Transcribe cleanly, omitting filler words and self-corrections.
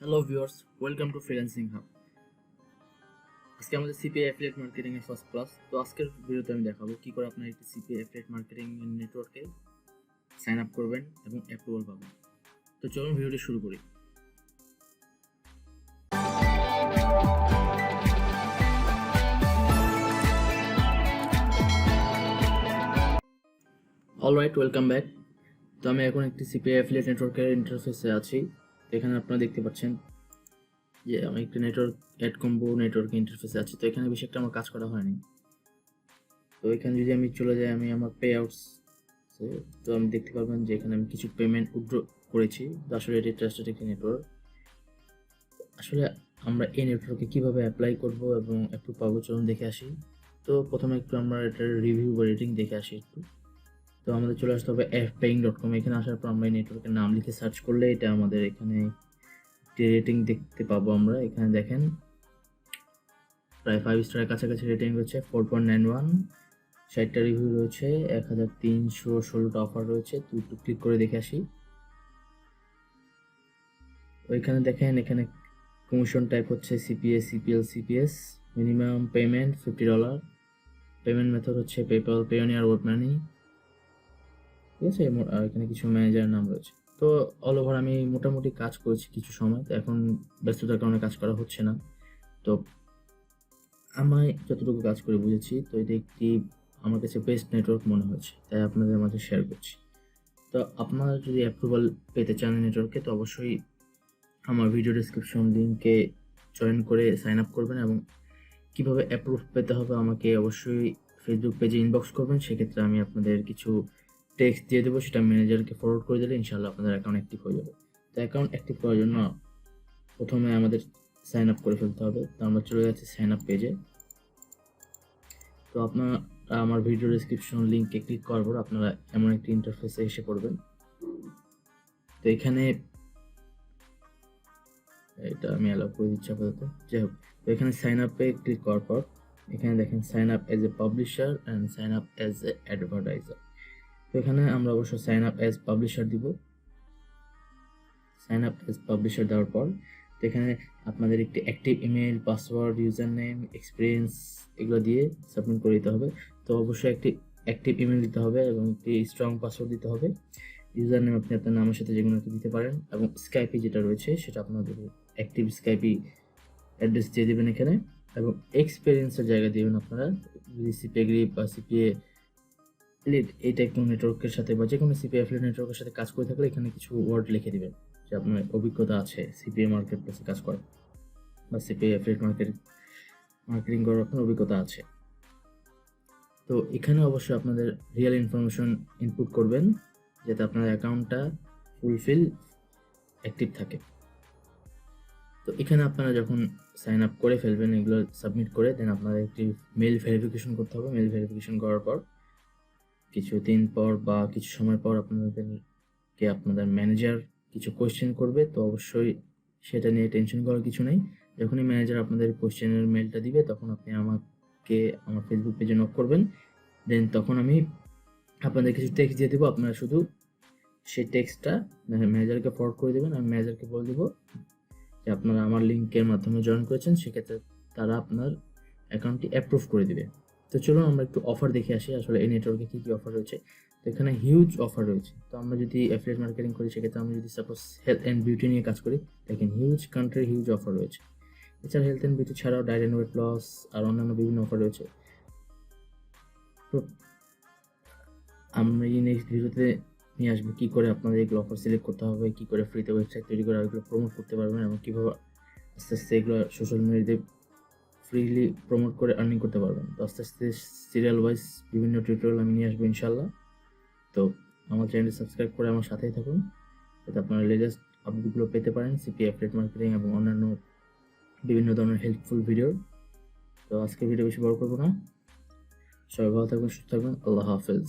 Hello viewers, welcome to freelancing hub. আজকে আমাদের CPA affiliate marketing এর ফার্স্ট ক্লাস। তো আজকের ভিডিওতে আমি দেখাবো কি করে আপনার একটি সিপিএ অ্যাফিলিয়েট মার্কেটিং নেটওয়ার্কে সাইন আপ করবেন এবং অ্যাপ্রুভাল পাবেন। তো চলুন ভিডিওটি শুরু করি। Alright, welcome back. তো আমি এখন একটি সিপিএ অ্যাফিলিয়েট নেটওয়ার্কের ইন্টারফেসে আছি। এখানে আপনারা দেখতে পাচ্ছেন যে আমি একটি নেটওয়ার্ক adcombo নেটওয়ার্ক ইন্টারফেসে আছি। তো এখানে বেশি একটা আমার কাজ করা হয়নি। তো এখানে যদি আমি চলে যাই, আমি আমার পে আউটস, তো আমি দেখতে পারবেন যে এখানে আমি কিছু পেমেন্ট উইথড্র করেছি। তো আসলে এটি ট্রাস্টেড একটি নেটওয়ার্ক। আসলে আমরা এই নেটওয়ার্কে কীভাবে অ্যাপ্লাই করব এবং অ্যাপ্রুভ পাবো চলুন দেখে আসি। তো প্রথমে একটু আমরা এটার রিভিউ বা রেটিং দেখে আসি একটু। তো আমাদের চলে আসতে হবে fpaying.com। এখানে আসার পর আমরা এই নেটওয়ার্কের নাম লিখে সার্চ করলে এটা আমাদের এখানে একটি রেটিং দেখতে পাবো। আমরা এখানে দেখেন প্রায় 5 স্টারের কাছাকাছি রেটিং রয়েছে, 4.91, 60টা রিভিউ রয়েছে, 1316টা অফার রয়েছে। তো একটু ক্লিক করে দেখে আসি। ওইখানে দেখেন এখানে কমিশন টাইপ হচ্ছে CPA, CPL, CPS. Minimum payment $50। Payment method হচ্ছে পেপ্যাল, পেওনিয়ার, ওয়েব মানি। ঠিক আছে, আর এখানে কিছু ম্যানেজারের নাম রয়েছে। তো অল ওভার আমি মোটামুটি কাজ করেছি কিছু সময়। তো এখন ব্যস্ততার কারণে কাজ করা হচ্ছে না। তো আমি যতটুকু কাজ করে বুঝেছি, তো এটা একটি আমার কাছে বেস্ট নেটওয়ার্ক মনে হয়েছে, তাই আপনাদের মাঝে শেয়ার করছি। তো আপনারা যদি অ্যাপ্রুভাল পেতে চান নেটওয়ার্কে, তো অবশ্যই আমার ভিডিও ডেসক্রিপশন লিঙ্কে জয়েন করে সাইন আপ করবেন এবং কীভাবে অ্যাপ্রুভ পেতে হবে আমাকে অবশ্যই ফেসবুক পেজে ইনবক্স করবেন। সেক্ষেত্রে আমি আপনাদের কিছু টেক্সট দিয়ে দেবো, সেটা ম্যানেজারকে ফরওয়ার্ড করে দিলে ইনশাল্লাহ আপনাদের অ্যাকাউন্ট অ্যাক্টিভ হয়ে যাবে। তো অ্যাকাউন্ট অ্যাক্টিভ করার জন্য প্রথমে আমাদের সাইন আপ করে ফেলতে হবে। তো আমরা চলে যাচ্ছি সাইন আপ পেজে। তো আপনারা আমার ভিডিও ডেসক্রিপশন লিঙ্কে ক্লিক করার পর আপনারা এমন একটি ইন্টারফেসে এসে পড়বেন। তো এখানে এটা আমি অ্যালাউ করে দিচ্ছি আপাতত, যাই হোক। তো এখানে সাইন আপে ক্লিক করার পর এখানে দেখেন sign up as a publisher and sign up as a advertiser. তো এখানে আমরা অবশ্য সাইন আপ অ্যাজ পাবলিশার দিব। সাইন আপ অ্যাজ পাবলিশার দেওয়ার পর তো এখানে আপনাদের একটি active email, password, user name, experience এগুলো দিয়ে সাবমিট করে দিতে হবে। তো অবশ্যই একটি অ্যাক্টিভ ইমেল দিতে হবে এবং একটি স্ট্রং পাসওয়ার্ড দিতে হবে। ইউজার নেম আপনি আপনার নামের সাথে যে কোনো একটা দিতে পারেন এবং স্কাইপি যেটা রয়েছে সেটা আপনাদের অ্যাক্টিভ স্কাইপি অ্যাড্রেস দিয়ে দেবেন এখানে, এবং এক্সপিরিয়েন্সের জায়গা দিবেন আপনারা যদি সিপিএ গ্রিপ বা সিপিএ এই টাইপ কোনো নেটওয়ার্কের সাথে বা যে কোনো সিপিএ অ্যাফিলিয়েট নেটওয়ার্কের সাথে কাজ করে থাকলে এখানে কিছু ওয়ার্ড লিখে দিবেন যে আপনার অভিজ্ঞতা আছে সিপিএ মার্কেট প্লেসে কাজ করার বা সিপিএ অ্যাফিলিয়েট মার্কেটিং করার আপনার অভিজ্ঞতা আছে। তো এখানে অবশ্যই আপনাদের রিয়েল ইনফরমেশন ইনপুট করবেন যাতে আপনার অ্যাকাউন্টটা ফুলফিল অ্যাক্টিভ থাকে। তো এখানে আপনারা যখন সাইন আপ করে ফেলবেন, এগুলো সাবমিট করে দেন আপনাদের একটি মেল ভেরিফিকেশন করতে হবে। মেল ভেরিফিকেশন করার পর কিছু দিন পর বা কিছু সময় পর আপনাদের ম্যানেজার কিছু কোয়েশ্চেন করবে। তো অবশ্যই সেটা নিয়ে টেনশন করার কিছু নেই। যখনই ম্যানেজার আপনাদের কোয়েশ্চেনের মেলটা দিবে তখন আপনি আমাকে আমার ফেসবুক পেজে নক করবেন। দেন তখন আমি আপনাদের কিছু টেক্সট দিয়ে দেবো। আপনারা শুধু সেই টেক্সটটা ম্যানেজারকে ফরওয়ার্ড করে দেবেন। আমি ম্যানেজারকে বলে দেবো যে আপনারা আমার লিঙ্কের মাধ্যমে জয়েন করেছেন, সেক্ষেত্রে তারা আপনার অ্যাকাউন্টটি অ্যাপ্রুভ করে দিবে। তো চলুন আমরা একটু অফার দেখে আসি আসলে এই নেটওয়ার্কে কী কী অফার রয়েছে। তো এখানে হিউজ অফার রয়েছে। তো আমরা যদি অ্যাফিলিয়েট মার্কেটিং করি সেক্ষেত্রে আমরা যদি সাপোজ হেলথ অ্যান্ড বিউটি নিয়ে কাজ করি, দেখেন হিউজ কান্ট্রির হিউজ অফার রয়েছে। এছাড়া হেলথ অ্যান্ড বিউটি ছাড়াও ডায়েট অ্যান্ড ওয়েট লস আর অন্যান্য বিভিন্ন অফার রয়েছে। তো আমরা এই নেক্সট ভিডিওতে নিয়ে আসবো কী করে আপনাদের এগুলো অফার সিলেক্ট করতে হবে, কী করে ফ্রিতে ওয়েবসাইট তৈরি করে এগুলো প্রমোট করতে পারবেন এবং কীভাবে আস্তে আস্তে এগুলো সোশ্যাল মিডিয়াতে ফ্রিলি প্রমোট করে আর্নিং করতে পারবেন। তো আস্তে আস্তে সিরিয়াল ওয়াইজ বিভিন্ন টিউটোরিয়াল আমি নিয়ে আসবো ইনশাল্লাহ। তো আমার চ্যানেলটি সাবস্ক্রাইব করে আমার সাথেই থাকুন যাতে আপনারা লেটেস্ট আপডেটগুলো পেতে পারেন সিপিএ অ্যাফিলিয়েট মার্কেটিং এবং অন্যান্য বিভিন্ন ধরনের হেল্পফুল ভিডিও। তো আজকে ভিডিও বেশি বড় করবো না, সবাই ভালো থাকবেন, সুস্থ থাকবেন, আল্লাহ হাফেজ।